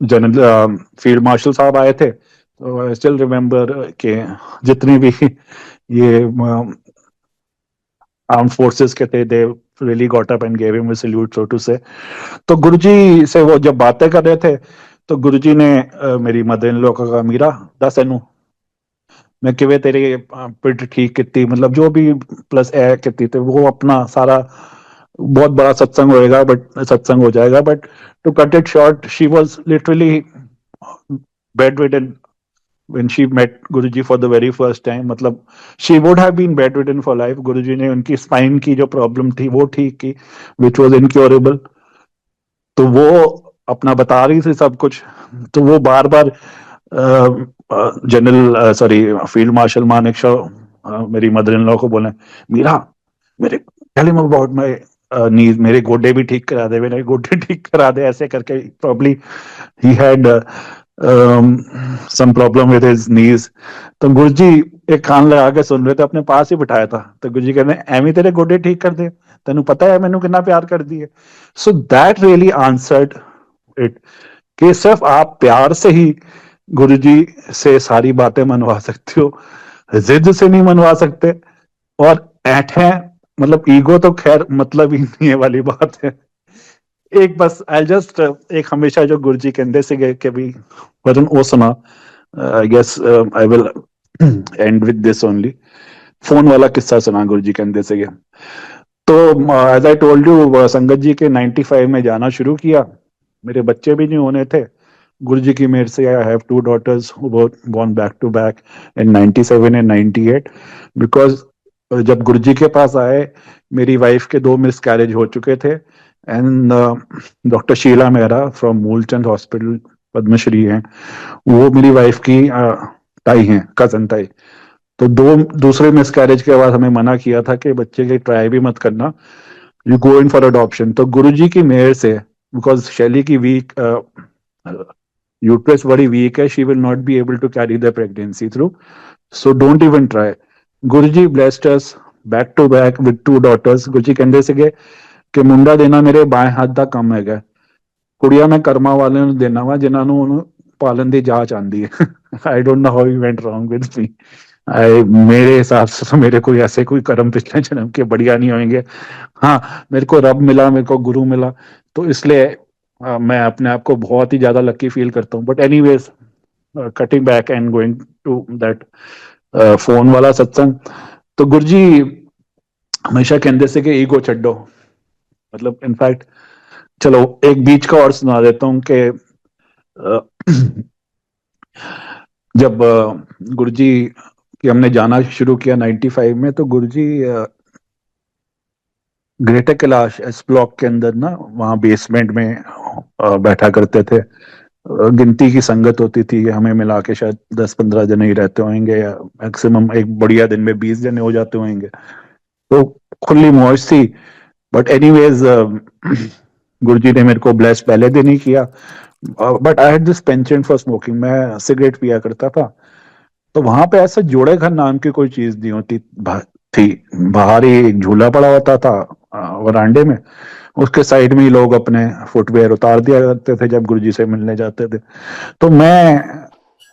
जनरल फील्ड मार्शल साहब आए थे, तो आई स्टिल रिमेम्बर कि जितने भी ये आर्म फोर्सेस के थे, they really got up and gave him a salute, so to say. तो गुरुजी से वो जब बातें कर रहे थे, तो गुरुजी ने मेरी मदर इन लॉ को कहा, मीरा दस एनू मैं किवे तेरे पिट ठीक किती, मतलब जो भी प्लस ए किती, तो वो अपना सारा बहुत बड़ा सत्संग होएगा, बट सत्संग हो जाएगा, but to cut it short, she was literally bedridden when she met Guruji for the very first time. मतलब she would have been bedridden for life. गुरुजी ने उनकी स्पाइन की जो प्रॉब्लम थी वो ठीक की, which was incurable. तो वो अपना बता रही थी सब कुछ। तो वो बार बार general sorry field marshal Manekshaw मेरी मदर इन लॉ को बोले, मीरा मेरे tell him about my knees, मेरे गोडे भी ठीक करा दे, मेरे गोडे ठीक करा दे, ऐसे करके probably he had some problem with his knees. तो गुरुजी एक कान लगा के सुन रहे थे, अपने पास ही बिठाया था। तो गुरुजी कहते एवं तेरे गोडे ठीक कर दे, तेन पता है मैनू कितना प्यार कर दी है। So that really answered it, कि सिर्फ आप प्यार से ही गुरुजी से सारी बातें मनवा सकते हो, जिद से नहीं मनवा सकते। और ऐठे मतलब ईगो तो खैर मतलब ही नहीं है वाली बात है। एक बस आई जस्ट एक हमेशा जो गुरुजी कहते से गए कि भी वरुण ओ सुना, I guess I will end with this only, phone वाला किस्सा सुना गुरुजी कहते से गए। तो एज आई टोल्ड यू, संगत जी के 95 में जाना शुरू किया, मेरे बच्चे भी नहीं होने थे। गुरुजी की मेहर से I have two daughters who both born back to back in 97 and 98, because जब गुरुजी के पास आए, मेरी वाइफ के 2 मिसकैरेज हो चुके थे, and doctor Sheila Mehra from Moolchand hospital, Padmashri हैं, वो मेरी वाइफ की ताई हैं, कजन ताई। तो दूसरे मिसकैरेज के बाद हमें मना किया था कि बच्चे की ट्राई भी मत करना, you go in for adoption. तो गुरुजी की मेहर से, बिकॉज शैली की वीक यूट्रस बड़ी वीक है, she will not be able to carry the pregnancy through, so don't even try. Guruji blessed us back to back with 2 daughters. Guruji कहते ਸੀਗੇ ਕਿ ਮੁੰਡਾ ਦੇਣਾ ਮੇਰੇ ਬਾएं ਹੱਥ ਦਾ ਕੰਮ ਹੈਗਾ, ਕੁੜੀਆਂ ਮੈਂ ਕਰਮਾਂ ਵਾਲਿਆਂ ਨੂੰ ਦੇਣਾ ਵਾ ਜਿਨ੍ਹਾਂ ਨੂੰ ਉਹਨੂੰ पालन की जांच आती है। I don't know how you went wrong with me. I मेरे हिसाब से तो मेरे कोई ऐसे कोई कर्म पिछले जन्म के बढ़िया नहीं होंगे। हाँ, मेरे को रब मिला, मेरे को गुरु मिला, तो इसलिए मैं अपने आप को बहुत ही ज्यादा लकी फील करता हूँ। But anyways, cutting back and going to that phone वाला सत्संग, तो गुरुजी हमेशा कहते से कि ईगो छड्डो। मतलब इनफैक्ट चलो एक बीच का और सुना देता हूँ कि जब गुरुजी की हमने जाना शुरू किया 95 में, तो गुरुजी ग्रेटर कैलाश एस ब्लॉक के अंदर ना, वहाँ बेसमेंट में बैठा करते थे। गिनती की संगत होती थी, हमें मिला के शायद 10-15 जने ही रहते होंगे, या मैक्सिमम एक बढ़िया दिन में 20 जने हो जाते होंगे। तो खुली मौज थी। बट एनीवेज, गुरुजी ने मेरे को ब्लेस पहले दिन ही किया। But I had this penchant for smoking, मैं सिगरेट पिया करता था। तो वहां पे ऐसा जोड़े घर नाम की कोई चीज नहीं होती थी, बाहर ही एक झूला पड़ा होता था वरांडे में, उसके साइड में ही लोग अपने फुटवेयर उतार दिया करते थे जब गुरुजी से मिलने जाते थे। तो मैं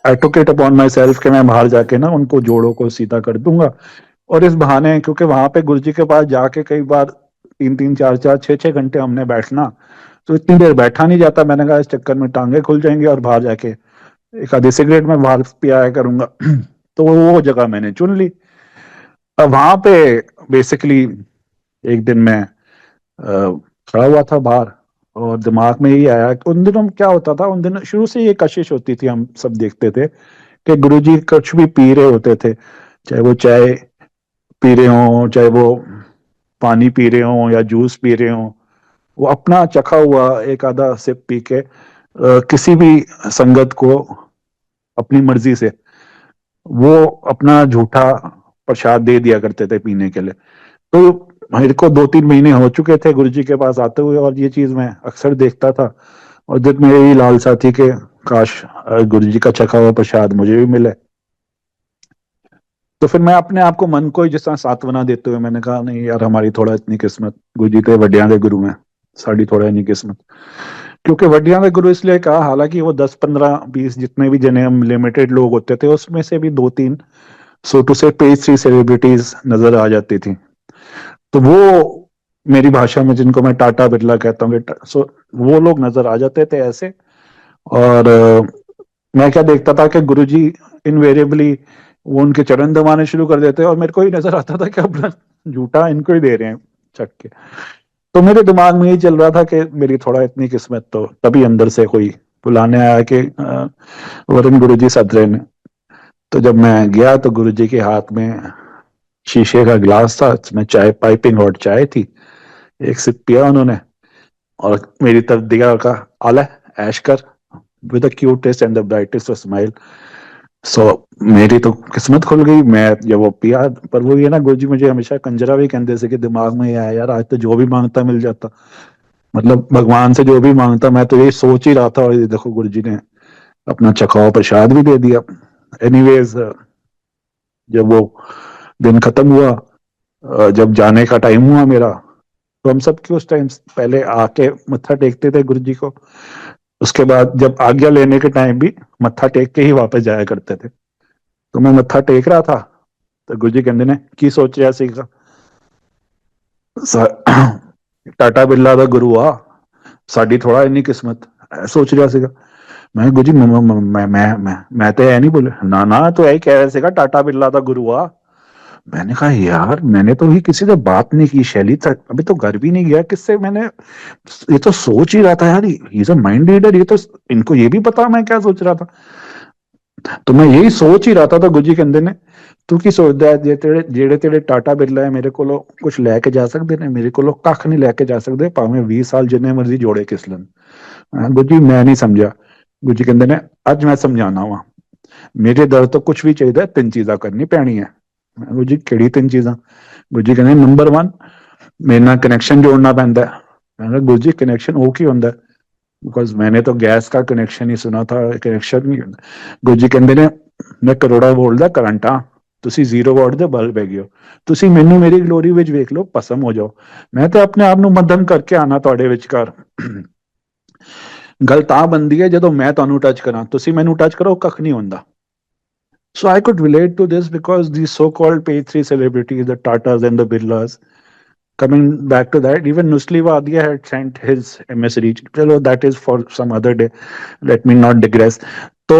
I took it upon myself कि मैं बाहर जाके ना उनको जोड़ों को सीधा कर दूंगा। और इस बहाने, क्योंकि वहां पे गुरुजी के पास जाके कई बार 3-3, 4-4, 6-6 घंटे हमने बैठना, तो इतनी देर बैठा नहीं जाता। मैंने कहा इस चक्कर में टांगे खुल जाएंगे और बाहर जाके एक आधी सिगरेट में बाहर पियाया करूंगा। तो वो जगह मैंने चुन ली। अब वहां पे बेसिकली एक दिन मैं खड़ा हुआ था बाहर, और दिमाग में यही आया कि उन दिनों क्या होता था, उन दिनों शुरू से ये कशिश होती थी, हम सब देखते थे कि गुरुजी कुछ भी पी रहे होते थे, चाहे वो चाय पी रहे हो, चाहे वो पानी पी रहे हो या जूस पी रहे हो, वो अपना चखा हुआ एक आधा सिप पी के किसी भी संगत को अपनी मर्जी से वो अपना झूठा प्रसाद दे दिया करते थे पीने के लिए। तो मेरे को 2-3 महीने हो चुके थे गुरुजी के पास आते हुए, और ये चीज मैं अक्सर देखता था, और दिल में यही लालसा थी कि काश गुरुजी का चखा हुआ प्रसाद मुझे भी मिले। तो फिर मैं अपने आप को मन को ही जिस तरह सांत्वना देते हुए मैंने कहा, नहीं यार, हमारी थोड़ा इतनी किस्मत, गुरुजी तो वड्डियां दे गुरु हैं, साड़ी थोड़ा इतनी किस्मत क्योंकि वडिया में गुरु इसलिए कहा, हालांकि वो 10 15 20 जितने भी जने लिमिटेड लोग होते थे उसमें से भी 2 3 सो टू से पेज 3 सेलिब्रिटीज नजर आ जाती थी। तो वो मेरी भाषा में जिनको मैं टाटा बिरला कहता हूँ, सो वो लोग नजर आ जाते थे ऐसे। और मैं क्या देखता था कि गुरुजी इनवेरिएबली वो उनके चरण दबाने शुरू कर देते और मेरे को ही नजर आता था कि अपना झूठा इनको ही दे रहे हैं चक के। तो मेरे दिमाग में यही चल रहा था कि मेरी थोड़ा इतनी किस्मत, तो तभी अंदर से कोई बुलाने आया कि वरुण गुरुजी सद रहे ने। तो जब मैं गया तो गुरुजी के हाथ में शीशे का ग्लास था, उसमें चाय, पाइपिंग हॉट चाय थी। एक सिप पिया उन्होंने और मेरी तरफ दिया और कहा, आला ऐश कर, with the cutest and the brightest of smile. So मेरी तो किस्मत खुल गई। मैं जब वो पिया, पर वो ये ना, गुरुजी मुझे हमेशा कंजरा भी कहते थे कि दिमाग में ये आया यार, आज तो जो भी मांगता मिल जाता, मतलब भगवान से जो भी मांगता। मैं तो यही सोच ही रहा था और ये देखो गुरुजी ने अपना चखाओ प्रसाद भी दे दिया। एनीवेज, जब वो दिन खत्म हुआ, जब जाने का टाइम हुआ मेरा, तो हम सब उस टाइम पहले आके मत्था टेकते थे गुरु जी को। उसके बाद जब आज्ञा लेने के टाइम भी मत्था टेक के ही वापस जाया करते थे। तो मैं मत्था टेक रहा था तो गुरु जी कहते ने की सोच रहा सीगा। टाटा बिरला ਦਾ ਗੁਰੂ ਆ, ਸਾਡੀ ਥੋੜਾ ਇੰਨੀ ਕਿਸਮਤ ਸੋਚ ਰਿਹਾ ਸੀਗਾ। ਮੈਂ ਗੁਰੂ ਜੀ मैं तो ऐ नहीं बोले ना ना, तो यही कह रहे ਸੀਗਾ टाटा बिरला ਦਾ गुरु आ। मैंने कहा यार, मैंने तो भी किसी से बात नहीं की, शैली तक अभी तो घर भी नहीं गया, किससे मैंने, ये तो सोच ही रहा था यार, ये इज अ माइंड रीडर, ये तो इनको ये भी पता मैं क्या सोच रहा था। तो मैं यही सोच ही रहा था। तो गुरु जी कहते ने तू की सोचदा है, जेड़े तेरे टाटा बिरला है मेरे को कुछ लैके जा सकते ने, मेरे को कख नहीं लैके जा सकते, भावें 20 साल जिन्ने मर्जी जोड़े किसलन। गुरु जी मैं नहीं समझा। गुरु जी कहते ने अज मैं समझाना वा, मेरे दर तो कुछ भी चाहिए, 3 चीजा करनी पैनी है। गुरु जी केड़ी 3 चीजा? गुरु जी कहते नंबर 1 मेरे नाल कनैक्शन जोड़ना पैंदा है। मैं कहा गुरु जी कनैक्शन वो की होंदा है? बिकॉज मैंने तो गैस का कनैक्शन ही सुना था, कनैक्शन नहीं होंदा। गुरु जी कहते ने मैं करोड़ा वोल्ट ਦਾ ਕਰੰਟ ਆ, ਤੁਸੀਂ 0 ਵਾਟ ਦੇ ਬਲਬ ਹੈਗੇ ਹੋ, ਤੁਸੀਂ ਮੈਨੂੰ ਮੇਰੀ ਗਲੋਰੀ ਵਿੱਚ ਵੇਖ ਲਓ, ਭਸਮ ਹੋ ਜਾਓ, ਮੈਂ ਤਾਂ ਆਪਣੇ ਆਪ ਨੂੰ ਮੱਧਮ ਕਰਕੇ ਆਣਾ ਤੁਹਾਡੇ ਵਿਚਕਾਰ। ਗੱਲ ਤਾਂ ਬਣਦੀ ਹੈ ਜਦੋਂ ਮੈਂ ਤੁਹਾਨੂੰ ਟੱਚ ਕਰਾਂ, ਤੁਸੀਂ ਮੈਨੂੰ ਟੱਚ ਕਰੋ, ਕੱਖ ਨਹੀਂ ਹੁੰਦਾ। So I could relate to this because these so-called page 3 celebrities, the Tatas and the Birlas, coming back to that, even Nusli Wadia had sent his emissary. Chalo, that is for some other day. Let me not digress. तो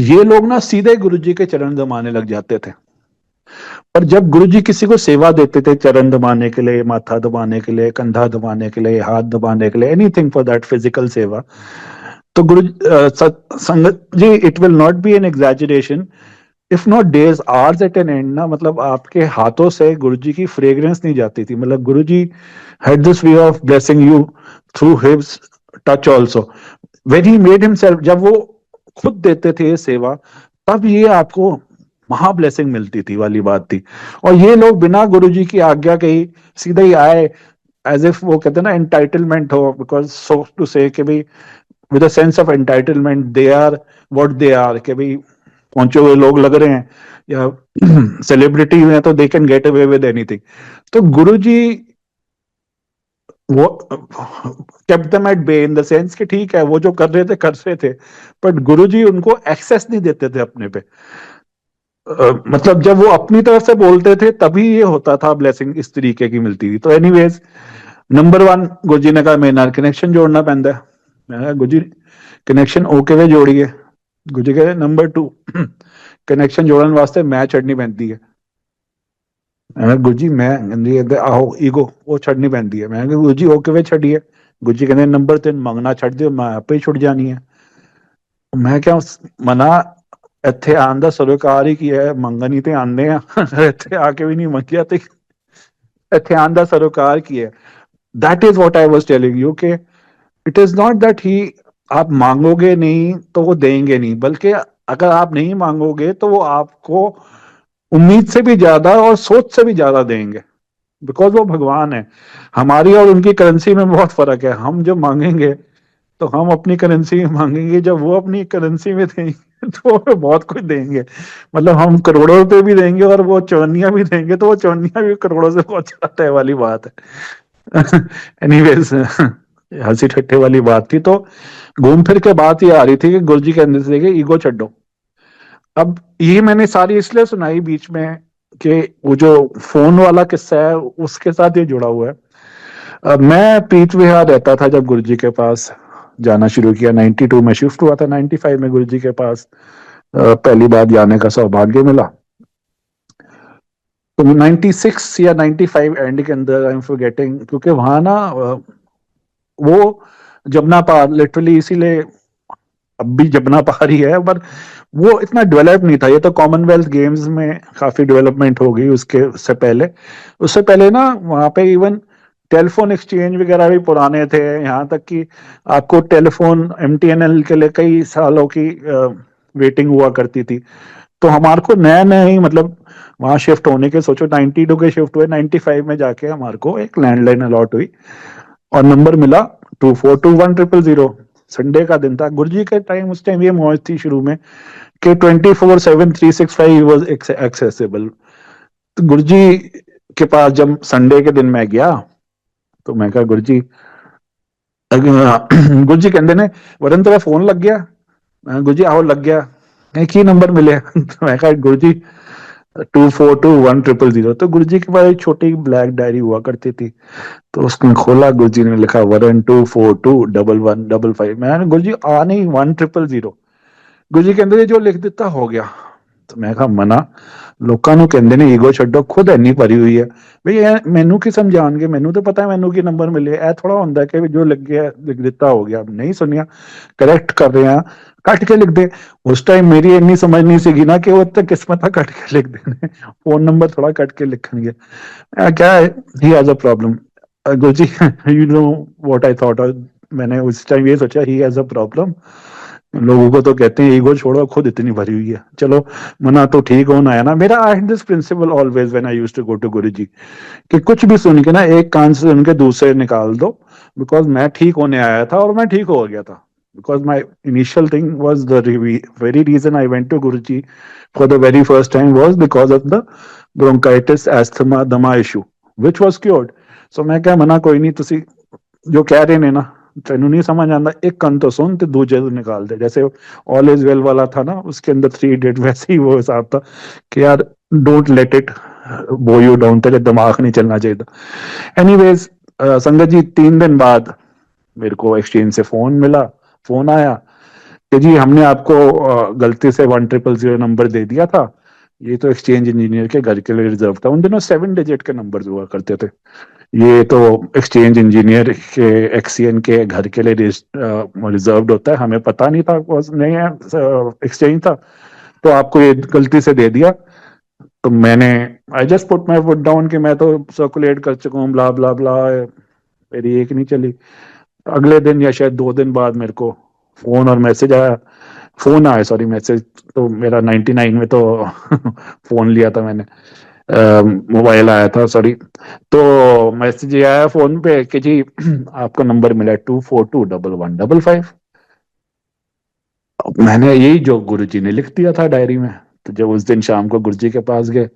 ये लोग ना सीधे गुरुजी के चरण दबाने लग जाते थे। और जब गुरुजी किसी को सेवा देते थे, चरण दबाने के लिए, माथा दबाने के लिए, कंधा दबाने के लिए, हाथ दबाने के लिए, एनीथिंग फॉर दैट फिजिकल सेवा, तो गुरु संगत जी, it will not be an exaggeration, if not days hours at an end ना, मतलब आपके हाथों से गुरु जी की फ्रेग्रेंस नहीं जाती थी। मतलब Guru ji had this way of blessing you through his touch also when he made himself. जब वो खुद देते थे ये सेवा, तब ये आपको महा ब्लेसिंग मिलती थी वाली बात थी। और ये लोग बिना गुरु जी की आज्ञा के ही सीधे ही आए, एज इफ वो कहते ना एंटाइटलमेंट हो, बिकॉज सो टू से कि भाई with a sense of entitlement they are what they are, कि भाई पहुंचे हुए लोग लग रहे हैं या सेलिब्रिटी हैं तो they can get away with anything. तो गुरुजी वो kept them at bay in the sense कि ठीक है वो जो कर रहे थे, बट गुरुजी उनको एक्सेस नहीं देते थे अपने पे। मतलब जब वो अपनी तरफ से बोलते थे तभी ये होता था, ब्लेसिंग इस तरीके की मिलती थी। तो एनीवेज, नंबर 1 गुरुजी ने कहा मेरे नाल कनेक्शन जोड़ना पैंदा है। मैं कहा गुरुजी कनेक्शन ओके वे जोड़िए। गुरुजी कहे नंबर 2 कनेक्शन जोड़न वास्ते मैं छड़नी पैंदी है। मैं गुरु जी मैं कहती आहो ईगो वो छड़नी पैंदी है। मैं गुरु जी ओके वे छड़िए। गुरु जी कहते नंबर 3 मंगना छड़ दियो, मैं आपे ही छुट जानी है। मैं क्या मना, ਇੱਥੇ ਆਉਣ ਦਾ ਸਰੋਕਾਰ ਹੀ ਕੀ ਹੈ, ਮੰਗਣ ਹੀ ਤੇ ਆਉਂਦੇ ਆ, ਇੱਥੇ ਆ ਕੇ ਵੀ ਨਹੀਂ ਮੰਗਿਆ ਤੇ ਇੱਥੇ ਆਉਣ ਦਾ ਸਰੋਕਾਰ ਕੀ ਹੈ। That is what I was telling you के it is not that he आप मांगोगे नहीं तो वो देंगे नहीं, बल्कि अगर आप नहीं मांगोगे तो वो आपको उम्मीद से भी ज्यादा और सोच से भी ज्यादा देंगे, बिकॉज वो भगवान है। हमारी और उनकी करेंसी में बहुत फर्क है। हम जब मांगेंगे तो हम अपनी करेंसी में मांगेंगे, जब वो अपनी करेंसी में देंगे तो वो बहुत कुछ देंगे। मतलब हम करोड़ों रुपए भी देंगे और वो चौनिया भी देंगे तो वो चौनिया भी करोड़ों से पहुंच जाता है वाली बात है। एनीवेज, हंसी ठट्ठे वाली बात थी। तो घूम फिर के बात ये आ रही थी कि गुरुजी कहते थे कि ईगो छड्डो। अब ये मैंने सारी इसलिए सुनाई बीच में कि वो जो फोन वाला किस्सा है उसके साथ ये जुड़ा हुआ है। मैं पीठ विहार रहता था जब गुरुजी के पास जाना शुरू किया। 92 में शिफ्ट हुआ था, 95 में गुरुजी के पास पहली बार जाने का सौभाग्य मिला। तो 96 या 95 एंड के अंदर, आई एम फॉरगेटिंग, क्योंकि वहां ना वो जमुना पार लिटरली, इसीलिए अब भी जमुना पार ही है, पर वो इतना डेवलप नहीं था। ये तो कॉमनवेल्थ गेम्स में काफी डेवलपमेंट हो गई उसके उससे पहले ना वहां पे इवन टेलीफोन एक्सचेंज वगैरह भी पुराने थे। यहाँ तक कि आपको टेलीफोन एमटीएनएल के लिए कई सालों की वेटिंग हुआ करती थी। तो हमारे को नया नया ही, मतलब वहां शिफ्ट होने के, सोचो 92 के शिफ्ट हुए, 95 में जाके हमारे को एक लैंडलाइन अलॉट हुई और नंबर मिला 242100। संडे का दिन था गुरुजी के टाइम। उस टाइम ये मौज थी शुरू में कि 24/7 365 वॉज एक्सेसिबल। तो गुरुजी के पास जब संडे के दिन मैं गया तो मैं कहा गुरुजी, गुरुजी कहते ने वरन तेरा फोन लग गया। गुरुजी आओ लग गया। कहीं की नंबर मिले। तो मैं कहा गुरुजी 242100। तो गुरुजी के पास एक छोटी ब्लैक डायरी हुआ करती थी। तो उसने खोला, गुरुजी ने लिखा 12421155। मैंने गुरुजी आ नहीं 1000। गुरुजी कहते ने जो लिख दिता हो गया। तो मैं कहा मना, ਲੋਕਾਂ ਨੂੰ ਕਹਿੰਦੇ ਨੇ ਈਗੋ ਛੱਡੋ, ਖੁਦ ਇੰਨੀ ਭਰੀ ਹੋਈ ਹੈ ਵੀ ਇਹ ਮੈਨੂੰ ਕੀ ਸਮਝਾਣਗੇ, ਮੈਨੂੰ ਤਾਂ ਪਤਾ ਮੈਨੂੰ ਕੀ ਨੰਬਰ ਮਿਲੇ। ਇਹ ਥੋੜਾ ਹੁੰਦਾ ਕਿ ਜੋ ਲੱਗਿਆ ਲਿਖ ਦਿੱਤਾ ਹੋ ਗਿਆ, ਨਹੀਂ ਸੁਣਿਆ ਕਰੈਕਟ ਕਰ ਰਹੇ ਆ, ਕੱਟ ਕੇ ਲਿਖਦੇ। ਉਸ ਟਾਈਮ ਮੇਰੀ ਇੰਨੀ ਸਮਝ ਨਹੀਂ ਸੀਗੀ ਨਾ ਕਿ ਉਹ ਤਾਂ ਕਿਸਮਤਾਂ ਕੱਟ ਕੇ ਲਿਖਦੇ ਨੇ, ਫੋਨ ਨੰਬਰ ਥੋੜਾ ਕੱਟ ਕੇ ਲਿਖਣਗੇ। क्या है, he has a problem. Guruji, you know what I thought, मैंने उस टाइम ये सोचा ही हैज अ प्रॉब्लम। लोगों को तो कहते हैं ईगो छोड़ो, खुद इतनी भरी हुई है। चलो मना तो ठीक होना है ना। मेरा I had this principle always when I used to go to Guruji कि कुछ भी सुन के ना एक कान से सुन के दूसरे निकाल दो। बिकॉज मैं ठीक होने आया था और मैं ठीक हो गया था। Because my initial thing was the very reason I went to Guruji for the very first time was because of the bronchitis asthma दमा issue which was cured. So मैं क्या मना, कोई नहीं, तुसी जो कह रहे ने ना तेनू नहीं समझ आता, एक कन तो सुन ते दूजे तो निकाल दे। जैसे ऑल इज वेल वाला था ना, उसके अंदर 3 इडियट, वैसे ही वो हिसाब था कि यार डोंट लेट इट बो यू डाउन, तेरे दिमाग नहीं चलना चाहिए। एनीवेज संगत जी, 3 दिन बाद मेरे को एक्सचेंज से फोन मिला। फोन आया कि जी हमने आपको गलती से 1000 नंबर दे दिया था, ये तो एक्सचेंज इंजीनियर के घर के लिए रिजर्व था। उन दिनों 7 डिजिट के नंबर हुआ करते थे। ये तो एक्सचेंज इंजीनियर के एक्सीएन के घर के लिए रिजर्व्ड होता है। हमें पता नहीं था, नहीं है एक्सचेंज था, तो आपको ये गलती से दे दिया। तो मैंने I just put my foot down कि मैं तो सर्कुलेट कर चुका हूँ, ब्ला ब्ला ब्ला। मेरी एक नहीं चली। अगले दिन या शायद 2 दिन बाद मेरे को फोन और मैसेज आया। फोन आया, सॉरी, मैसेज तो मेरा 99 में तो फोन लिया था मैंने, मोबाइल आया था, सॉरी। तो मैसेज आया फोन पे कि जी आपका नंबर मिला 242115। मैंने यही जो गुरुजी ने लिख दिया था डायरी में। तो जब उस दिन शाम को गुरुजी के पास गए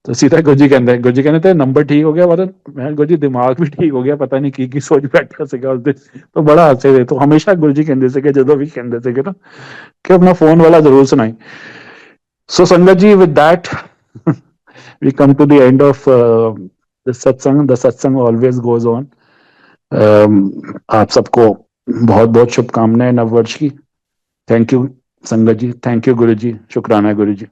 तो सीधा गुरुजी कहते थे नंबर ठीक हो गया वरन। मैं गुरुजी दिमाग भी ठीक हो गया, पता नहीं की सोच बैठा सीगा उस दिन। तो बड़ा हंसे थे। तो हमेशा गुरुजी कहते थे जो भी कहते थे ना कि अपना फोन वाला जरूर सुनाई। सो संगत जी, with that we come to the end of the satsang. The satsang always goes on. आप सबको बहुत बहुत शुभकामनाएं नववर्ष की। थैंक यू संगत जी, थैंक यू गुरु जी, शुक्राना गुरु जी।